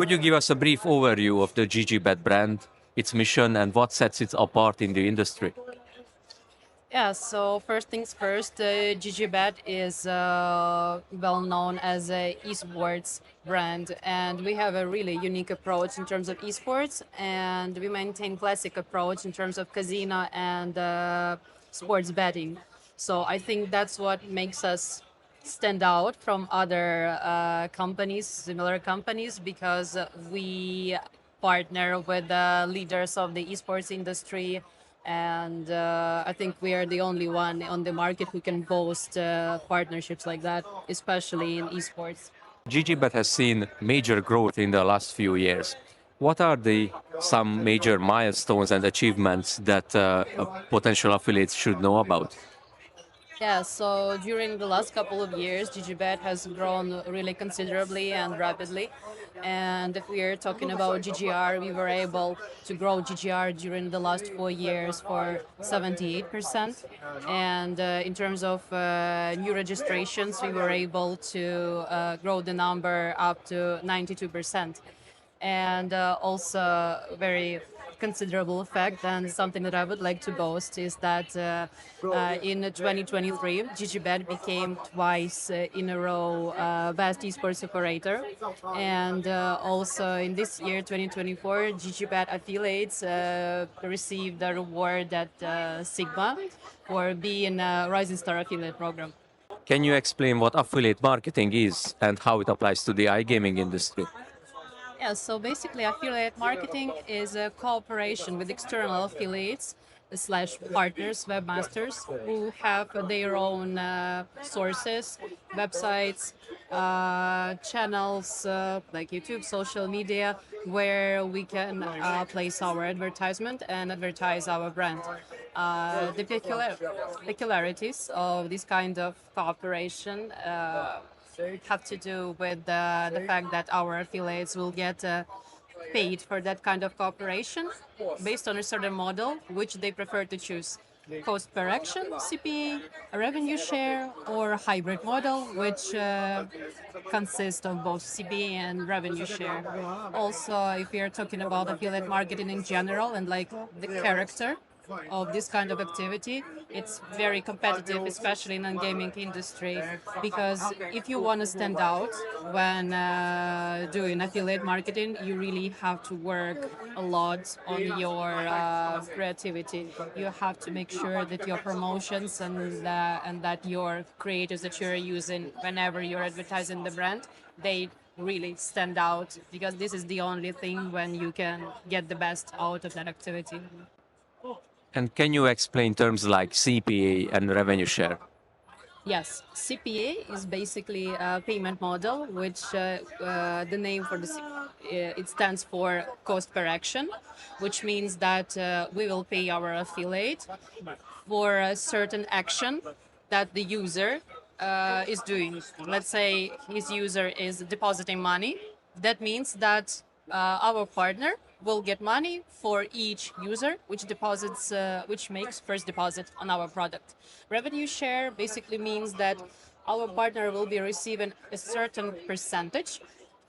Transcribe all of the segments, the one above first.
Could you give us a brief overview of the GGBet brand, its mission, and what sets it apart in the industry? Yeah, so first things first, GGBet is well known as a esports brand, and we have a really unique approach in terms of esports, and we maintain classic approach in terms of casino and sports betting. So I think that's what makes us stand out from other companies, similar companies, because we partner with the leaders of the esports industry, and I think we are the only one on the market who can boast partnerships like that, especially in esports. GGBet has seen major growth in the last few years. What are the some major milestones and achievements that potential affiliates should know about? Yeah, so during the last couple of years, GGBet has grown really considerably and rapidly. And if we are talking about GGR, we were able to grow GGR during the last 4 years for 78%. And in terms of new registrations, we were able to grow the number up to 92%. And also very considerable effect, and something that I would like to boast is that in 2023 GGBet became twice in a row best esports operator, and also in this year 2024 GGBet affiliates received the reward at Sigma for being a Rising Star affiliate program. Can you explain what affiliate marketing is and how it applies to the iGaming industry? Yeah, so basically, affiliate marketing is a cooperation with external affiliates slash partners, webmasters who have their own sources, websites, channels like YouTube, social media, where we can place our advertisement and advertise our brand. The peculiarities of this kind of cooperation have to do with the fact that our affiliates will get paid for that kind of cooperation based on a certain model which they prefer to choose. Cost per action, CPA, a revenue share, or a hybrid model, which consists of both CPA and revenue share. Also, if we are talking about affiliate marketing in general and like the character of this kind of activity, it's very competitive, especially in the gaming industry, because if you want to stand out when doing affiliate marketing, you really have to work a lot on your creativity. You have to make sure that your promotions and that your creatives that you're using whenever you're advertising the brand, they really stand out, because this is the only thing when you can get the best out of that activity. And can you explain terms like CPA and revenue share? Yes, CPA is basically a payment model, which the name for it stands for cost per action, which means that we will pay our affiliate for a certain action that the user is doing. Let's say his user is depositing money. That means that our partner will get money for each user which makes first deposit on our product. Revenue share basically means that our partner will be receiving a certain percentage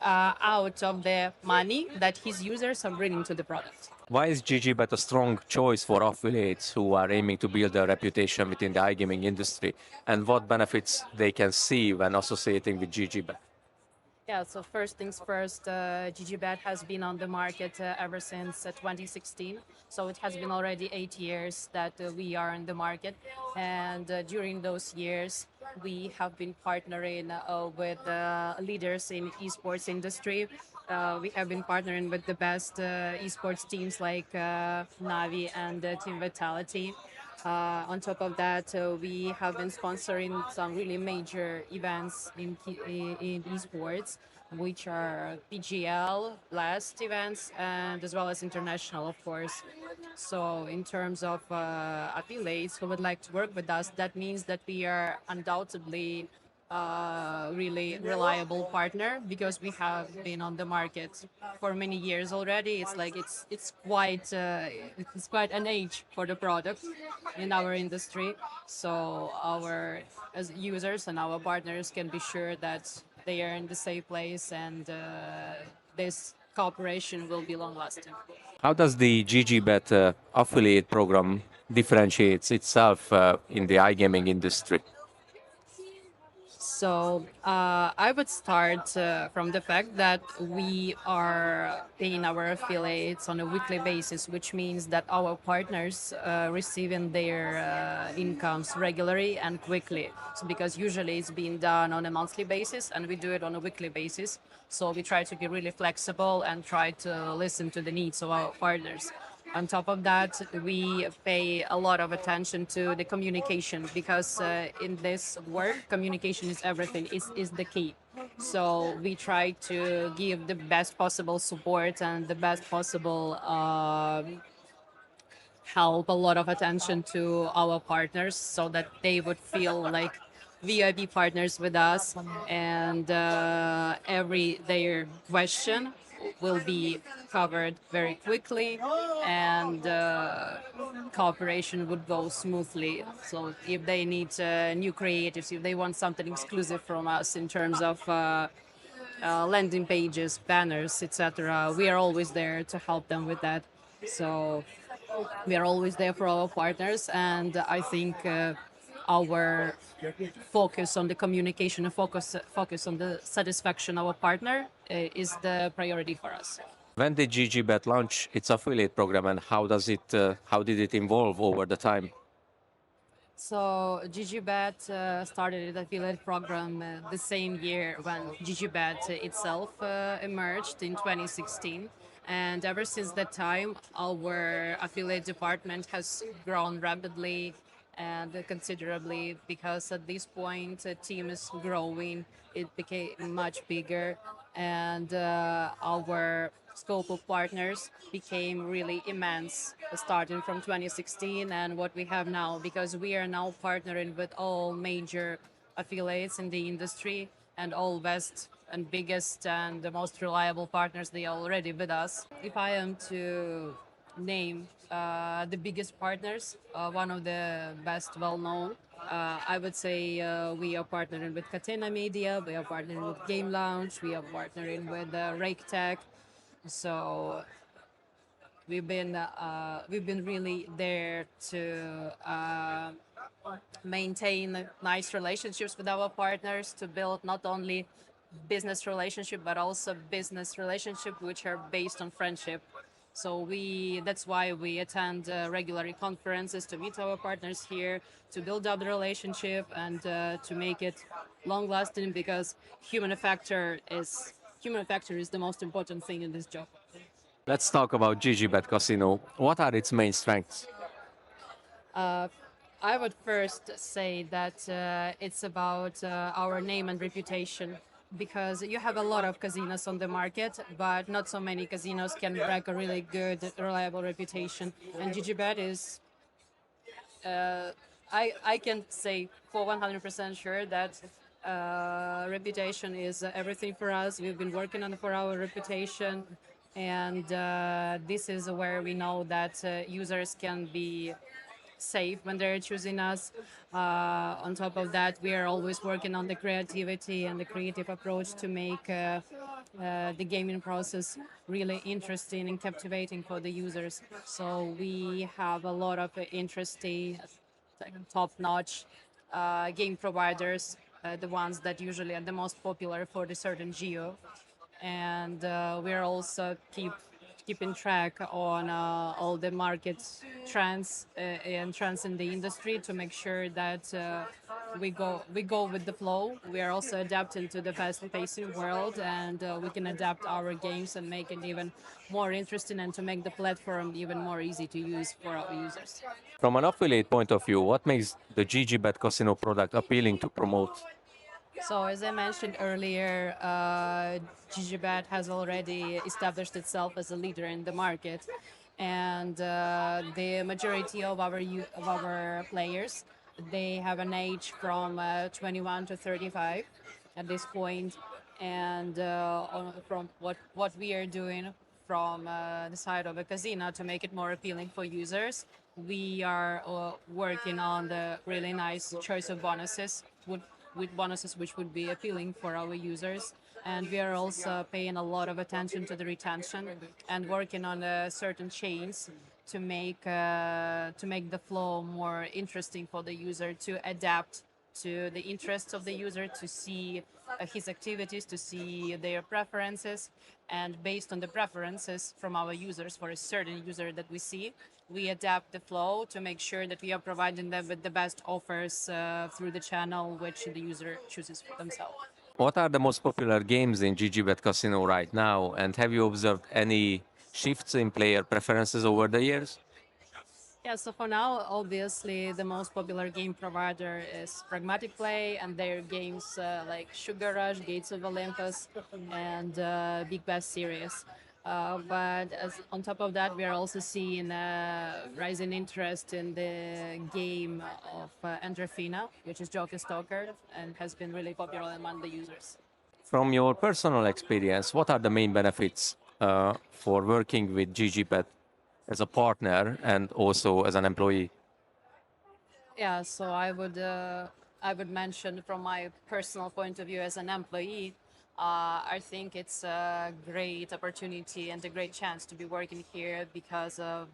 out of the money that his users are bringing to the product. Why is GGBet a strong choice for affiliates who are aiming to build a reputation within the iGaming industry, and what benefits they can see when associating with GGBet? Yeah, so first things first, GGBet has been on the market ever since 2016. So it has been already 8 years that we are in the market. And during those years, we have been partnering with leaders in esports industry. We have been partnering with the best esports teams like Navi and Team Vitality. On top of that, we have been sponsoring some really major events in esports, which are PGL, blast events, and as well as international, of course. So, in terms of affiliates who would like to work with us, that means that we are undoubtedly really reliable partner, because we have been on the market for many years already. It's like it's quite an age for the product in our industry. So our as users and our partners can be sure that they are in the safe place, and this cooperation will be long lasting. How does the GGBet affiliate program differentiates itself in the iGaming industry? So I would start from the fact that we are paying our affiliates on a weekly basis, which means that our partners receiving their incomes regularly and quickly. So because usually it's being done on a monthly basis, and we do it on a weekly basis. So we try to be really flexible and try to listen to the needs of our partners. On top of that, we pay a lot of attention to the communication because in this work, communication is everything, is the key. So we try to give the best possible support and the best possible help, a lot of attention to our partners so that they would feel like VIP partners with us, and every their question will be covered very quickly, and cooperation would go smoothly. So if they need new creatives, if they want something exclusive from us in terms of landing pages, banners, etc., we are always there to help them with that. So we are always there for our partners, and I think our focus on the communication and focus on the satisfaction of our partner is the priority for us. When did GGBet launch its affiliate program, and how did it evolve over the time? So GGBet started the affiliate program the same year when GGBet itself emerged in 2016. And ever since that time, our affiliate department has grown rapidly and considerably, because at this point, the team is growing. It became much bigger, and our scope of partners became really immense starting from 2016 and what we have now, because we are now partnering with all major affiliates in the industry, and all best and biggest and the most reliable partners, they are already with us. If I am to name the biggest partners, one of the best well known, I would say we are partnering with Catena Media, we are partnering with Game Lounge, we are partnering with Rake Tech. So we've been really there to maintain nice relationships with our partners, to build not only business relationship but also business relationship which are based on friendship. So we that's why we attend regular conferences to meet our partners here, to build up the relationship, and to make it long lasting, because human factor is the most important thing in this job. Let's talk about GGBet Casino. What are its main strengths? I would first say that it's about our name and reputation, because you have a lot of casinos on the market, but not so many casinos can brag a really good, reliable reputation. And GGBet is, I can say for 100% sure that reputation is everything for us. We've been working on for our reputation, and this is where we know that users can be safe when they're choosing us. On top of that, we are always working on the creativity and the creative approach to make the gaming process really interesting and captivating for the users. So we have a lot of interesting, top-notch game providers, the ones that usually are the most popular for the certain geo, and we're also keeping track on all the market trends and trends in the industry to make sure that we go with the flow. We are also adapting to the fast-paced world, and we can adapt our games and make it even more interesting, and to make the platform even more easy to use for our users. From an affiliate point of view, what makes the GGBet Casino product appealing to promote? So, as I mentioned earlier, GGBet has already established itself as a leader in the market, and the majority of of our players, they have an age from 21 to 35 at this point, and from what we are doing from the side of a casino to make it more appealing for users, we are working on the really nice choice of bonuses with bonuses which would be appealing for our users. and we are also paying a lot of attention to the retention and working on certain chains to make the flow more interesting for the user, to adapt to the interests of the user, to see his activities, to see their preferences, and based on the preferences from our users for a certain user that we see, we adapt the flow to make sure that we are providing them with the best offers through the channel which the user chooses for themselves. What are the most popular games in GGBet Casino right now? And have you observed any shifts in player preferences over the years? Yeah, so for now, obviously, the most popular game provider is Pragmatic Play, and their games like Sugar Rush, Gates of Olympus, and Big Bass series. But on top of that, we are also seeing rising interest in the game of Endorphina, which is Joker Stalker, and has been really popular among the users. From your personal experience, what are the main benefits for working with GGBet as a partner and also as an employee? Yeah, so I would mention from my personal point of view as an employee, I think it's a great opportunity and a great chance to be working here because of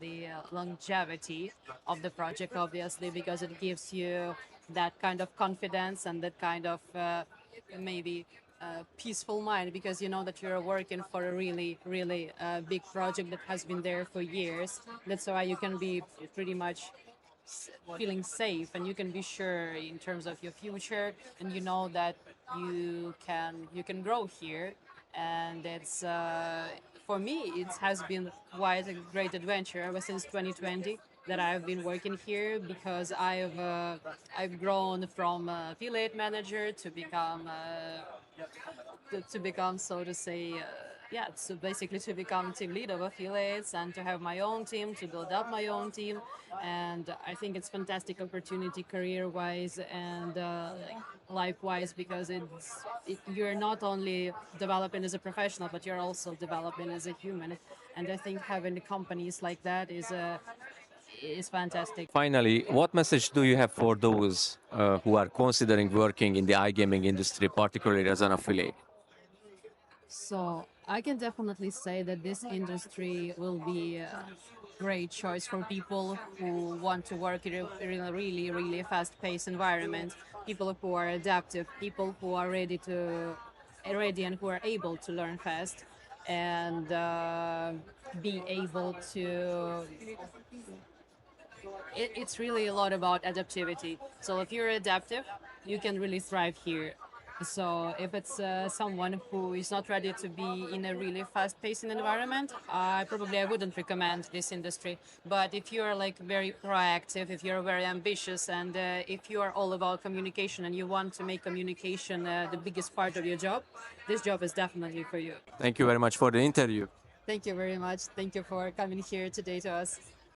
the longevity of the project, obviously, because it gives you that kind of confidence and that kind of maybe peaceful mind because you know that you're working for a really, really big project that has been there for years. That's why you can be pretty much feeling safe and you can be sure in terms of your future and you know that you can grow here and it's for me it has been quite a great adventure ever since 2020 that I've been working here because I've grown from affiliate manager to become, so to say, yeah, so basically to become team lead of affiliates and to have my own team, to build up my own team. And I think it's fantastic opportunity career-wise and life-wise because you're not only developing as a professional, but you're also developing as a human. And I think having companies like that is fantastic. Finally, what message do you have for those who are considering working in the iGaming industry, particularly as an affiliate? So I can definitely say that this industry will be a great choice for people who want to work in a really, really fast-paced environment. People who are adaptive, people who are ready and who are able to learn fast and be able to. It's really a lot about adaptivity. So if you're adaptive, you can really thrive here. So if it's someone who is not ready to be in a really fast-paced environment, I wouldn't recommend this industry. But if you're like very proactive, if you're very ambitious, and if you are all about communication and you want to make communication the biggest part of your job, this job is definitely for you. Thank you very much for the interview. Thank you very much. Thank you for coming here today to us.